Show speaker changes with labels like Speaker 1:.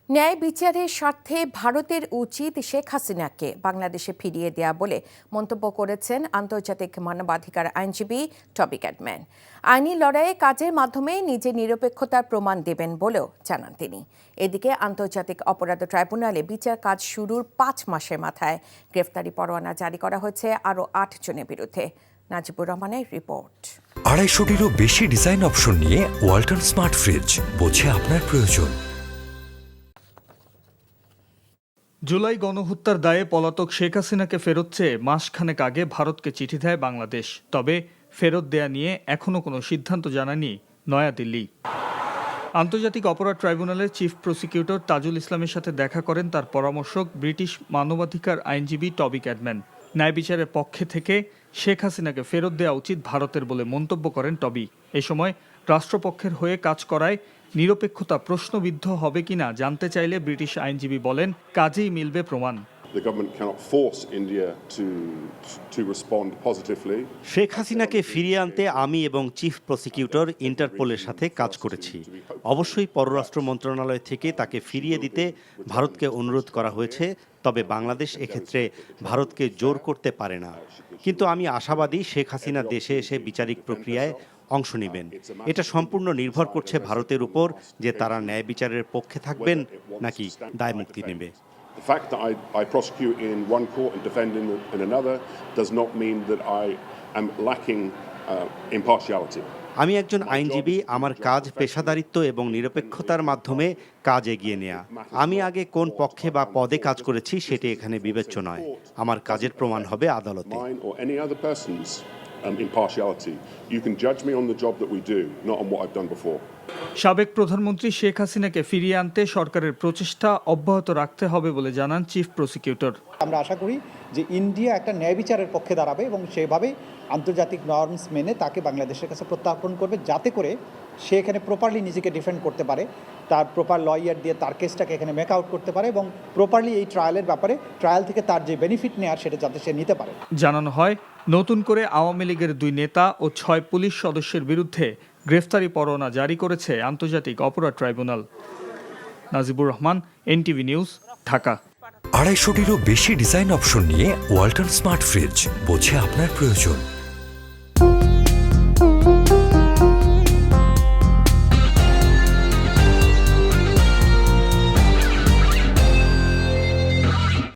Speaker 1: ন্যায় বিচারের স্বার্থে ভারতের উচিত শেখ হাসিনাকে বাংলাদেশে ফিরিয়ে দেয়া বলে মন্তব্য করেছেন আন্তর্জাতিক মানবাধিকার আইনজীবী টবি ক্যাডম্যান। আইনি লড়াইয়ে কাজের মাধ্যমে নিজের নিরপেক্ষতার প্রমাণ দেবেন বলেও জানান তিনি। এদিকে আন্তর্জাতিক অপরাধ ট্রাইব্যুনালে বিচার কাজ শুরুর 5 মাসের মাথায় গ্রেফতারি পরোয়ানা জারি করা হয়েছে আরও 8 জনের বিরুদ্ধে। নাজিবুর রহমানের রিপোর্ট।
Speaker 2: 250-টিরও বেশি ডিজাইন অপশন নিয়ে ওয়ালটন স্মার্ট ফ্রিজ, বোঝে আপনার প্রয়োজন।
Speaker 3: জুলাই গণহত্যার দায়ে পলাতক শেখ হাসিনাকে ফেরত চেয়ে মাসখানেক আগে ভারতকে চিঠি দেয় বাংলাদেশ। তবে ফেরত দেয়া নিয়ে এখনও কোনো সিদ্ধান্ত জানায়নি নয়াদিল্লি। আন্তর্জাতিক অপরাধ ট্রাইব্যুনালের চিফ প্রসিকিউটর তাজুল ইসলামের সাথে দেখা করেন তার পরামর্শক ব্রিটিশ মানবাধিকার আইনজীবী টবি ক্যাডম্যান। ন্যায় বিচারের পক্ষে থেকে শেখ হাসিনাকে ফেরত দেওয়া উচিত ভারতের বলে মন্তব্য করেন টবি। এ সময় রাষ্ট্রপক্ষের হয়ে কাজ করায় নিরপেক্ষতা প্রশ্নবিদ্ধ হবে কিনা জানতে চাইলে ব্রিটিশ আইনজীবী বলেন, কাজেই মিলবে প্রমাণ।
Speaker 4: শেখ হাসিনাকে ফিরিয়ে আনতে আমি এবং চিফ প্রসিকিউটর ইন্টারপোলের সাথে কাজ করেছি। অবশ্যই পররাষ্ট্র মন্ত্রণালয় থেকে তাকে ফিরিয়ে দিতে ভারতকে অনুরোধ করা হয়েছে, তবে বাংলাদেশ এক্ষেত্রে ভারতকে জোর করতে পারে না। কিন্তু আমি আশাবাদী শেখ হাসিনা দেশে এসে বিচারিক প্রক্রিয়ায় অংশ নেবেন। এটা সম্পূর্ণ নির্ভর করছে ভারতের উপর যে তারা ন্যায় বিচারের পক্ষে থাকবেন নাকি দায় মুক্তি নেবে।
Speaker 5: The fact that I prosecute in one court and defend in another does not mean that I am lacking impartiality.
Speaker 4: আমি একজন আইনজীবী, আমার কাজ পেশাদারিত্ব এবং নিরপেক্ষতার মাধ্যমে কাজ এগিয়ে নেয়া। আমি আগে কোন পক্ষে বা পদে কাজ করেছি সেটি এখানে বিবেচ্য নয়। আমার কাজের প্রমাণ হবে আদালতে।
Speaker 5: You can judge me on the job that we do, not on what I've done before.
Speaker 3: সাবেক প্রধানমন্ত্রী শেখ হাসিনাকে ফিরিয়ে আনতে সরকারের প্রচেষ্টা অব্যাহত রাখতে হবে বলে জানান চিফ প্রসিকিউটর।
Speaker 6: আমরা আশা করি যে ইন্ডিয়া একটা ন্যায় বিচারের পক্ষে দাঁড়াবে এবং সেভাবেই আন্তর্জাতিক নর্মস মেনে তাকে বাংলাদেশের কাছে প্রত্যার্পণ করবে, যাতে করে সে এখানে প্রপারলি নিজেকে ডিফেন্ড করতে পারে, তার প্রপার লয়ার দিয়ে তার কেসটাকে এখানে মেক আউট করতে পারে এবং প্রপারলি এই ট্রায়ালের ব্যাপারে ট্রায়াল থেকে তার যে বেনিফিট নেওয়ার সেটা যাতে সে নিতে পারে।
Speaker 3: জানানো হয়, নতুন করে আওয়ামী লীগের 2 নেতা ও 6 পুলিশ সদস্যের বিরুদ্ধে গ্রেফতারি পরোয়ানা জারি করেছে আন্তর্জাতিক অপরাধ tribunal. Najibur Rahman, NTV news, Dhaka.
Speaker 2: 250-টিরও বেশি ডিজাইন অপশন নিয়ে ওয়ালটন স্মার্ট ফ্রিজ, বোঝে আপনার প্রয়োজন।